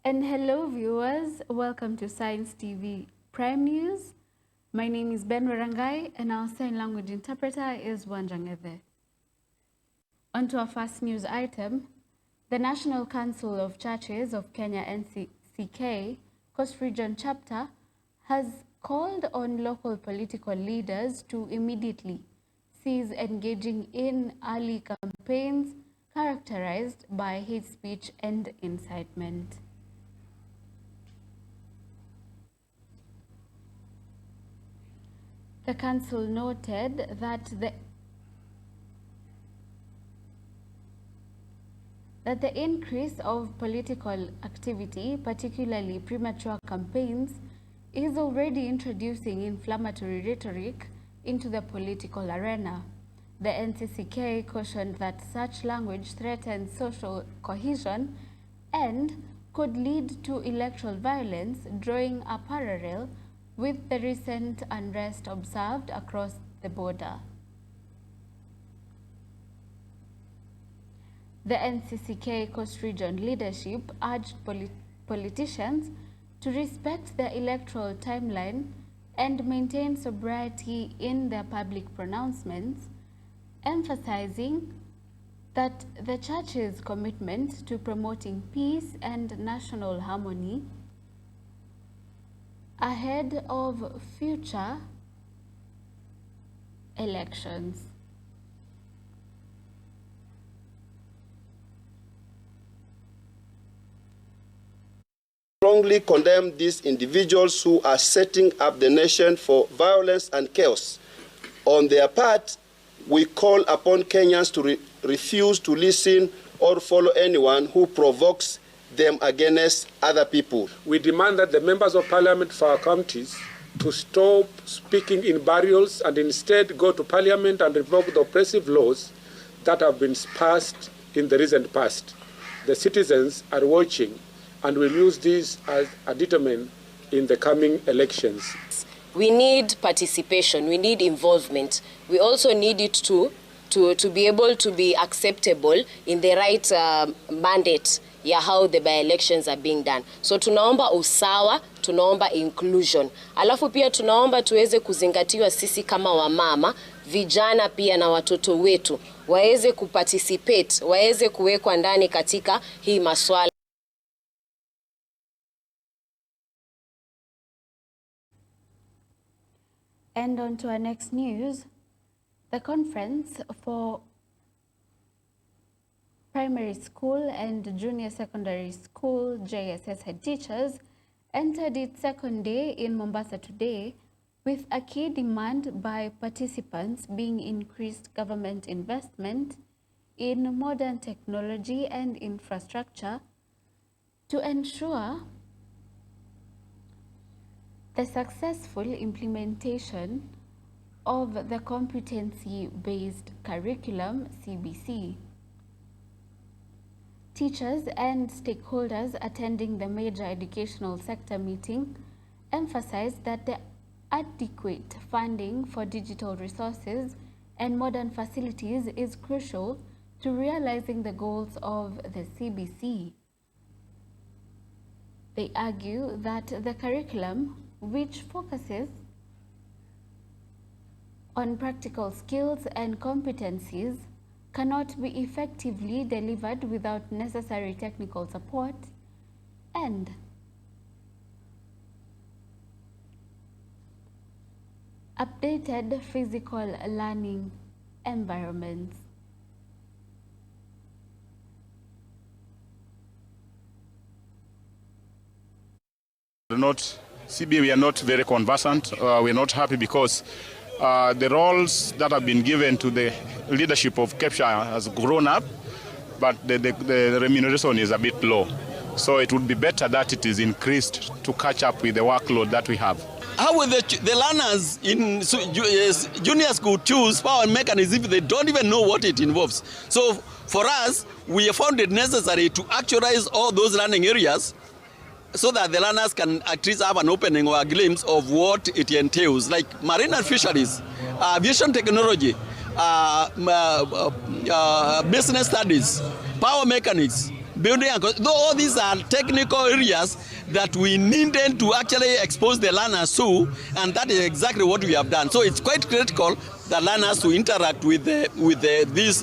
And hello viewers, welcome to Science TV Prime News. My name is Ben Werangai and our sign language interpreter is Wanjangeve. On to our first news item. The National Council of Churches of Kenya Ncck Coast Region Chapter has called on local political leaders to immediately cease engaging in early campaigns characterized by hate speech and incitement. The council noted that the increase of political activity, particularly premature campaigns, is already introducing inflammatory rhetoric into the political arena. The Ncck cautioned that such language threatens social cohesion and could lead to electoral violence, drawing a parallel with the recent unrest observed across the border. The Ncck Coast Region leadership urged politicians to respect the electoral timeline and maintain sobriety in their public pronouncements, emphasizing that the Church's commitment to promoting peace and national harmony ahead of future elections. Strongly condemn these individuals who are setting up the nation for violence and chaos. On their part, we call upon Kenyans to refuse to listen or follow anyone who provokes them against other people. We demand that the members of parliament for our counties to stop speaking in barriers and instead go to parliament and revoke the oppressive laws that have been passed in the recent past. The citizens are watching and will use this as a determinant in the coming elections. We need participation, we need involvement. We also need it to be able to be acceptable in the right mandate ya how the by-elections are being done. So tunaomba usawa, tunaomba inclusion. Alafu pia tunaomba tuweze kuzingatiwa sisi kama wamama, vijana pia na watoto wetu, waweze kuparticipate, waweze kuwekwa ndani katika hii maswala. And on to our next news. The Conference for Primary School and Junior Secondary School JSS head teachers entered its second day in Mombasa today with a key demand by participants being increased government investment in modern technology and infrastructure to ensure the successful implementation of the competency-based curriculum CBC. Teachers and stakeholders attending the major educational sector meeting emphasized that the adequate funding for digital resources and modern facilities is crucial to realizing the goals of the CBC. They argue that the curriculum, which focuses on practical skills and competencies, cannot be effectively delivered without necessary technical support and updated physical learning environments. We are not very conversant. We're not happy because the roles that have been given to the leadership of Kepshire has grown up, but the remuneration is a bit low. So it would be better that it is increased to catch up with the workload that we have. How will the learners in junior school choose power mechanism if they don't even know what it involves? So for us, we have found it necessary to actualize all those learning areas so that the learners can at least have an opening or a glimpse of what it entails, like marine and fisheries, aviation technology, business studies, power mechanics, building, all these are technical areas that we needed to actually expose the learners to, and that is exactly what we have done. So it's quite critical that learners to interact with these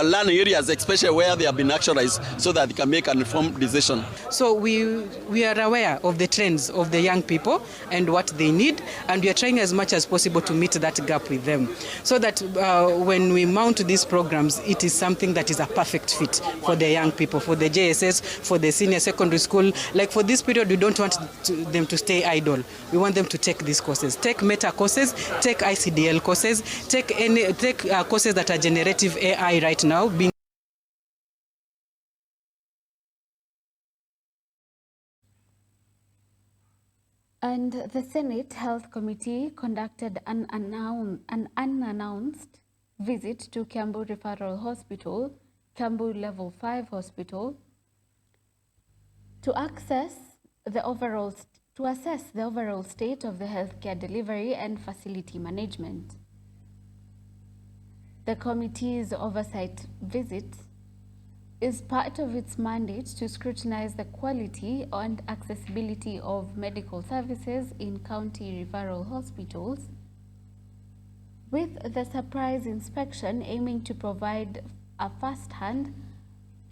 learning areas, especially where they have been actualized, so that they can make an informed decision. So we are aware of the trends of the young people and what they need, and we are trying as much as possible to meet that gap with them, so that when we mount these programs, it is something that is a perfect fit for the young people, for the JSS, for the senior secondary school. Like for this period, we don't want them to stay idle. We want them to take these courses, take meta courses, take ICDL courses, take courses that are generative AI right now being. And the Senate Health Committee conducted an unannounced visit to Kiambu Referral Hospital, Kiambu Level 5 Hospital, to assess the overall state of the healthcare delivery and facility management. The committee's oversight visit is part of its mandate to scrutinize the quality and accessibility of medical services in county referral hospitals, with the surprise inspection aiming to provide a first-hand,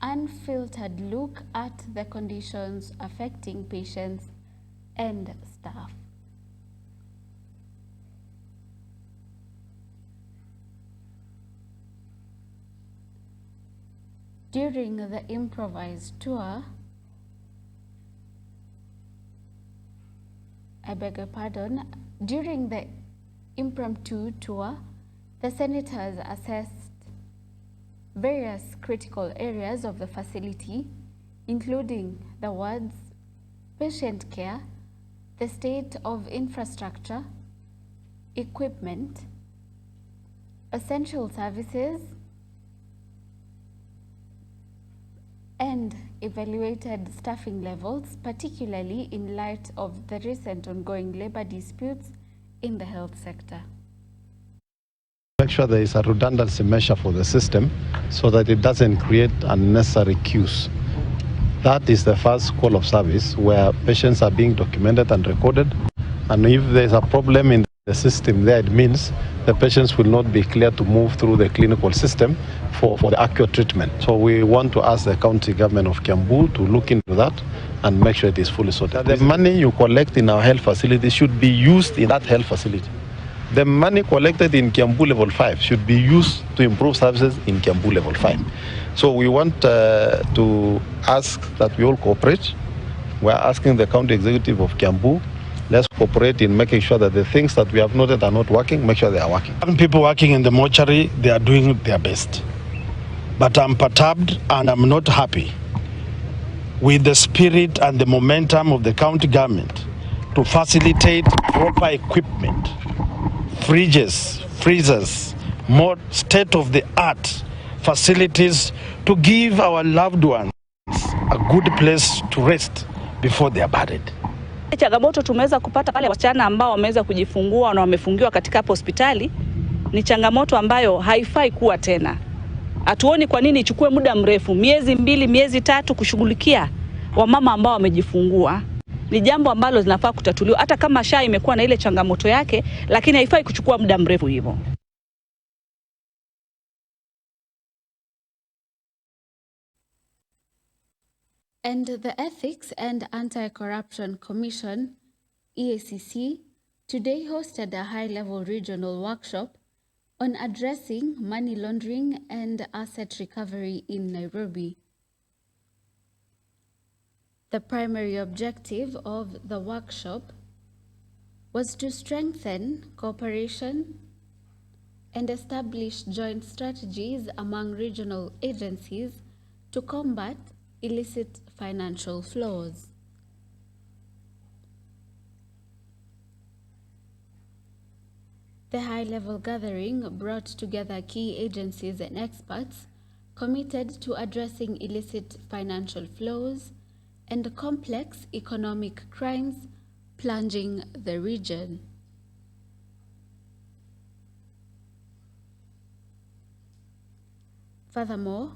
unfiltered look at the conditions affecting patients and staff. During the improvised tour, during the impromptu tour, the senators assessed various critical areas of the facility, including the wards, patient care, the state of infrastructure, equipment, essential services, and evaluated staffing levels, particularly in light of the recent ongoing labor disputes in the health sector. Make sure there is a redundancy measure for the system so that it doesn't create unnecessary queues. That is the first call of service, where patients are being documented and recorded. And if there's a problem in the system there, it means the patients will not be clear to move through the clinical system for the accurate treatment. So we want to ask the county government of Kiambu to look into that and make sure it is fully sorted. The money you collect in our health facility should be used in that health facility. The money collected in Kiambu Level 5 should be used to improve services in Kiambu Level 5. So we want to ask that we all cooperate. We're asking the county executive of Kiambu, let's cooperate in making sure that the things that we have noted are not working, make sure they are working. People working in the mortuary, they are doing their best. But I'm perturbed and I'm not happy with the spirit and the momentum of the county government to facilitate proper equipment, fridges, freezers, more state-of-the-art facilities to give our loved ones a good place to rest before they are buried. Changamoto tumeweza kupata pale wasichana ambao wameweza kujifungua na wamefungiwa katika hospitali ni changamoto ambayo haifai kuwa tena. Hatuoni kwa nini ichukue muda mrefu, miezi 2, miezi 3 kushughulikia wamama ambao wamejifungua. Ni jambo ambalo linafaa kutatuliwa, hata kama SHA imekuwa na ile changamoto yake, lakini haifai kuchukua muda mrefu hivyo. And the Ethics and Anti-Corruption Commission, EACC, today hosted a high-level regional workshop on addressing money laundering and asset recovery in Nairobi. The primary objective of the workshop was to strengthen cooperation and establish joint strategies among regional agencies to combat illicit financial flows. The high-level gathering brought together key agencies and experts committed to addressing illicit financial flows and complex economic crimes plunging the region. Furthermore,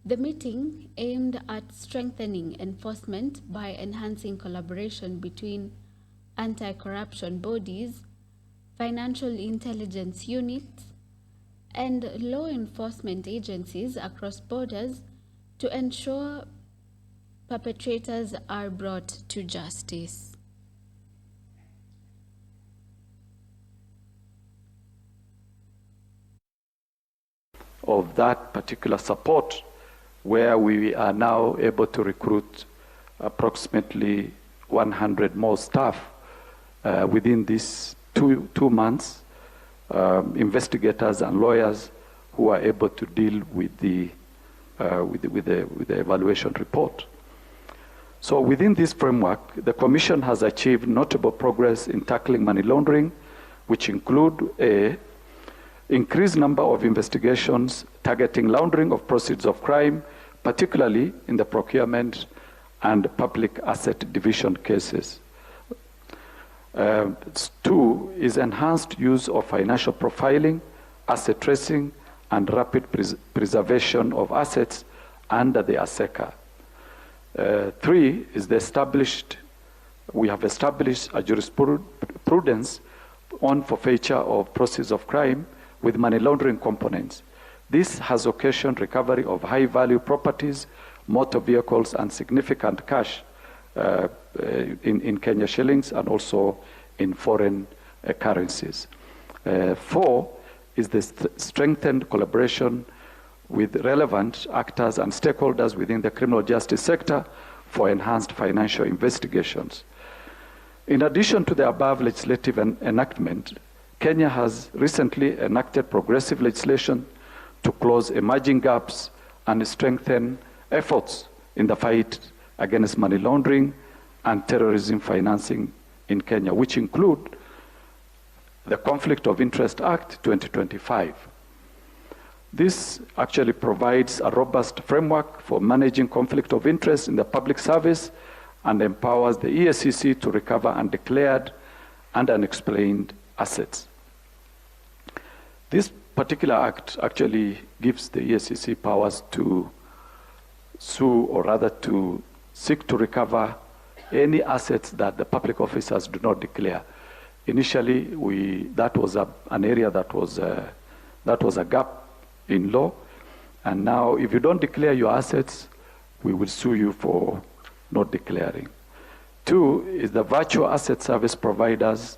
The meeting aimed at strengthening enforcement by enhancing collaboration between anti-corruption bodies, financial intelligence units, and law enforcement agencies across borders to ensure perpetrators are brought to justice. Of that particular support, where we are now able to recruit approximately 100 more staff within these two months, investigators and lawyers who are able to deal with the evaluation report. So within this framework, the Commission has achieved notable progress in tackling money laundering, which include a increased number of investigations targeting laundering of proceeds of crime, particularly in the procurement and public asset division cases. Two is enhanced use of financial profiling, asset tracing, and rapid preservation of assets under the Ncck. Three is we have established a jurisprudence on forfeiture of proceeds of crime with money laundering components. This has occasioned recovery of high-value properties, motor vehicles, and significant cash in Kenya shillings and also in foreign currencies. Four is the strengthened collaboration with relevant actors and stakeholders within the criminal justice sector for enhanced financial investigations. In addition to the above legislative enactment, Kenya has recently enacted progressive legislation to close emerging gaps and strengthen efforts in the fight against money laundering and terrorism financing in Kenya, which include the Conflict of Interest Act 2025. This actually provides a robust framework for managing conflict of interest in the public service and empowers the EACC to recover undeclared and unexplained assets. This particular act actually gives the EACC powers to sue, or rather to seek to recover any assets that the public officers do not declare. Initially, that was an area that was a gap in law, and now if you don't declare your assets, we will sue you for not declaring. Two is the Virtual Asset Service Providers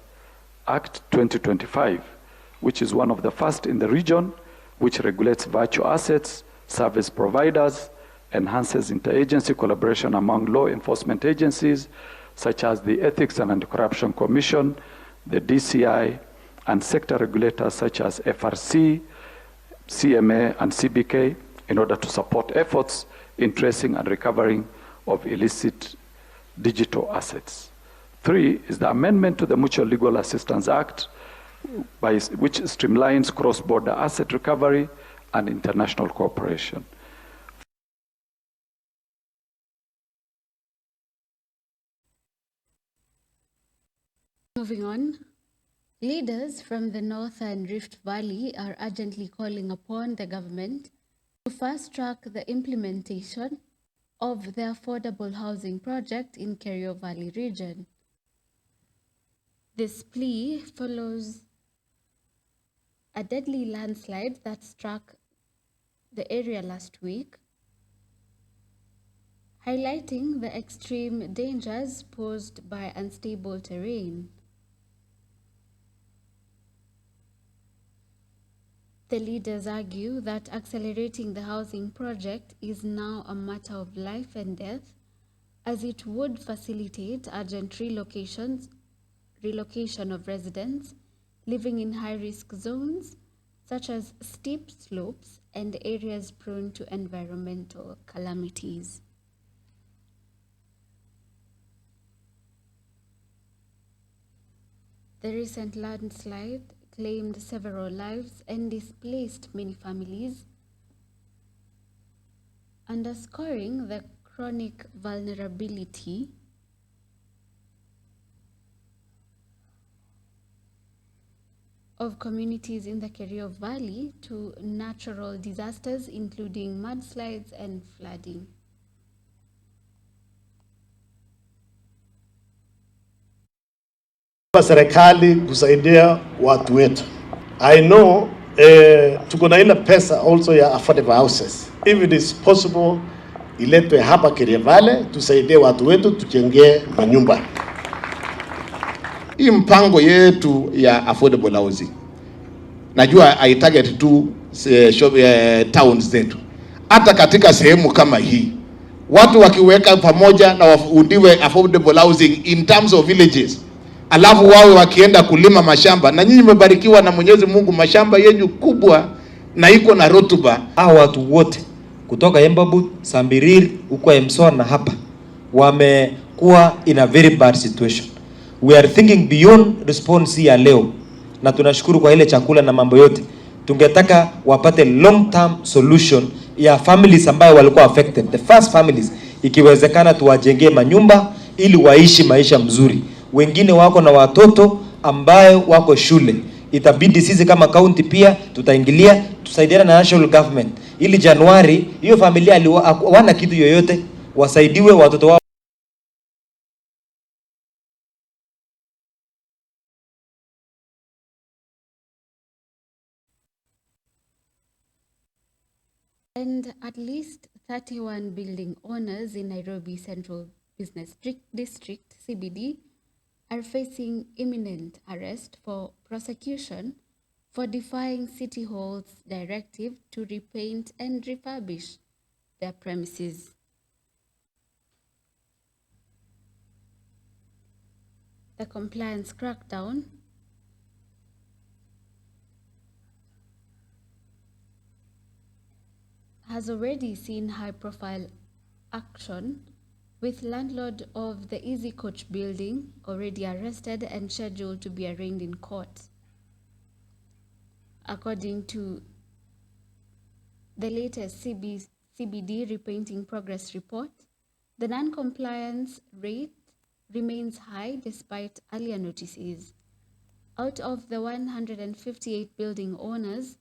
Act 2025, which is one of the first in the region, which regulates virtual assets, service providers, enhances interagency collaboration among law enforcement agencies, such as the Ethics and Anti-Corruption Commission, the DCI, and sector regulators such as FRC, CMA, and CBK, in order to support efforts in tracing and recovering of illicit digital assets. Three is the amendment to the Mutual Legal Assistance Act, which streamlines cross-border asset recovery and international cooperation. Moving on, leaders from the North and Rift Valley are urgently calling upon the government to fast-track the implementation of the affordable housing project in Kerio Valley region. This plea follows a deadly landslide that struck the area last week, highlighting the extreme dangers posed by unstable terrain. The leaders argue that accelerating the housing project is now a matter of life and death, as it would facilitate urgent relocation of residents living in high-risk zones, such as steep slopes and areas prone to environmental calamities. The recent landslide claimed several lives and displaced many families, underscoring the chronic vulnerability of communities in the Kerio Valley to natural disasters, including mudslides and flooding. Serikali kusaidia watu wetu. I know tuko na ile pesa also ya affordable houses. If it is possible, iletwe hapa Kerio Valley tusaidie watu wetu tujengee manyumba. Hii mpango yetu ya affordable housing, najua haitarget tu towns zetu. Hata katika sehemu kama hii, watu wakiweka pamoja na waundiwe affordable housing in terms of villages, alafu wawe wakienda kulima mashamba, na nyinyi mmebarikiwa na Mwenyezi Mungu, mashamba yenyu kubwa na iko na rotuba. Hao watu wote kutoka Embabu, Sambirir, huko Emsor na hapa wamekuwa in a very bad situation. We are thinking beyond response ya leo, na tunashukuru kwa ile chakula na mambo yote. Tungetaka wapate long term solution ya families ambayo walikuwa affected, the first families, ikiwezekana tuwajengee manyumba ili waishi maisha mzuri. Wengine wako na watoto ambayo wako shule, itabidi sisi kama county pia tutaingilia, tusaidiana na national government ili Januari hiyo familia wana kitu yoyote wasaidiwe watoto wao. And at least 31 building owners in Nairobi Central Business District, CBD, are facing imminent arrest for prosecution for defying City Hall's directive to repaint and refurbish their premises. The compliance crackdown has already seen high-profile action, with landlord of the Easy Coach building already arrested and scheduled to be arraigned in court. According to the latest CBD repainting progress report, the non-compliance rate remains high despite earlier notices. Out of the 158 building owners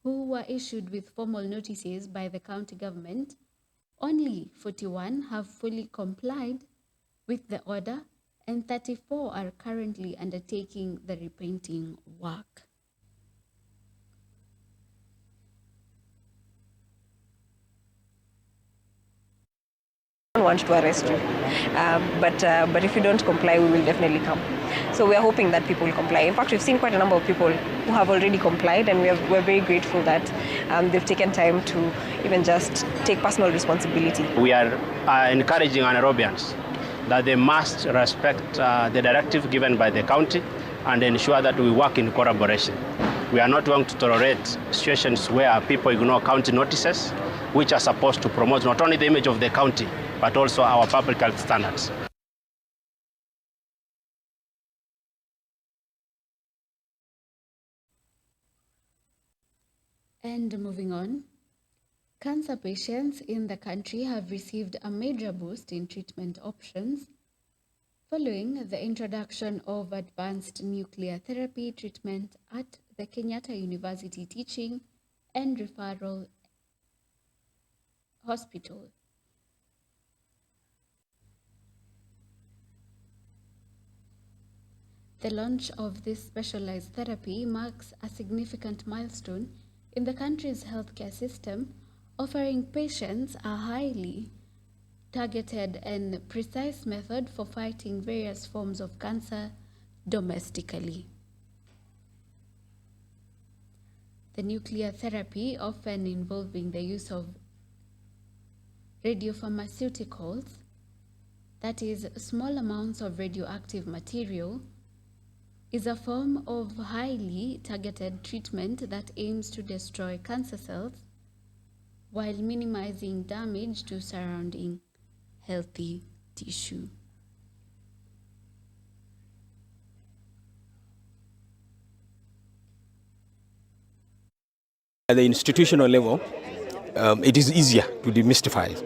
who were issued with formal notices by the county government, only 41 have fully complied with the order and 34 are currently undertaking the repainting work. I don't want to arrest you, but if you don't comply, we will definitely come. So we are hoping that people will comply. In fact, we've seen quite a number of people who have already complied, and we're very grateful that they've taken time to even just take personal responsibility. We are encouraging Nairobians that they must respect the directive given by the county and ensure that we work in collaboration. We are not going to tolerate situations where people ignore county notices, which are supposed to promote not only the image of the county, but also our public health standards. And moving on, cancer patients in the country have received a major boost in treatment options following the introduction of advanced nuclear therapy treatment at the Kenyatta University Teaching and Referral Hospital. The launch of this specialized therapy marks a significant milestone in the country's healthcare system, offering patients a highly targeted and precise method for fighting various forms of cancer domestically. The nuclear therapy, often involving the use of radiopharmaceuticals, that is, small amounts of radioactive material, is a form of highly targeted treatment that aims to destroy cancer cells while minimizing damage to surrounding healthy tissue. At the institutional level, it is easier to demystify.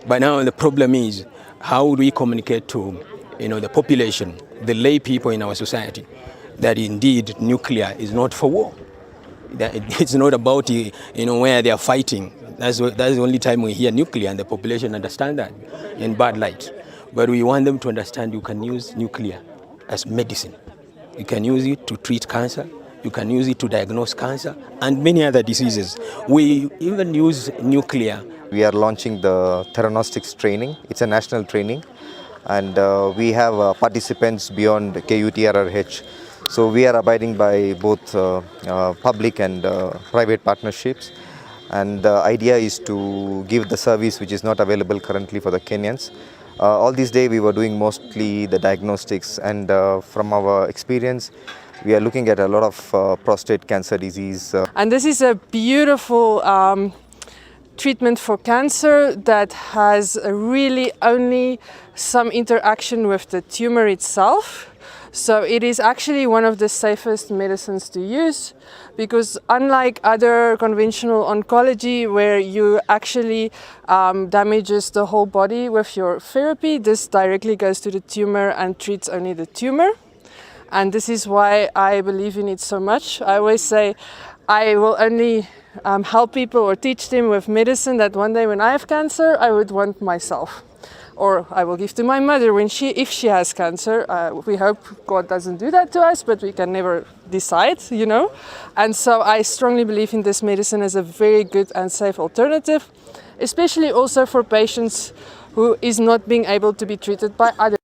But now the problem is, how do we communicate to the population, the lay people in our society, that indeed nuclear is not for war. That it's not about where they are fighting. That's the only time we hear nuclear, and the population understand that in bad light. But we want them to understand you can use nuclear as medicine. You can use it to treat cancer. You can use it to diagnose cancer and many other diseases. We even use nuclear. We are launching the theranostics training. It's a national training, and we have participants beyond KUTRRH. So we are abiding by both public and private partnerships. And the idea is to give the service which is not available currently for the Kenyans. All these days we were doing mostly the diagnostics, and from our experience we are looking at a lot of prostate cancer disease. And this is a beautiful treatment for cancer that has really only some interaction with the tumor itself. So it is actually one of the safest medicines to use, because unlike other conventional oncology where you actually damages the whole body with your therapy, this directly goes to the tumor and treats only the tumor. And this is why I believe in it so much. I always say I will only help people or teach them with medicine that one day when I have cancer, I would want myself. Or I will give to my mother if she has cancer. We hope God doesn't do that to us, but we can never decide, And so I strongly believe in this medicine as a very good and safe alternative, especially also for patients who is not being able to be treated by others.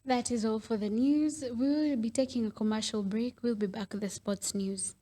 That is all for the news. We will be taking a commercial break. We'll be back with the sports news.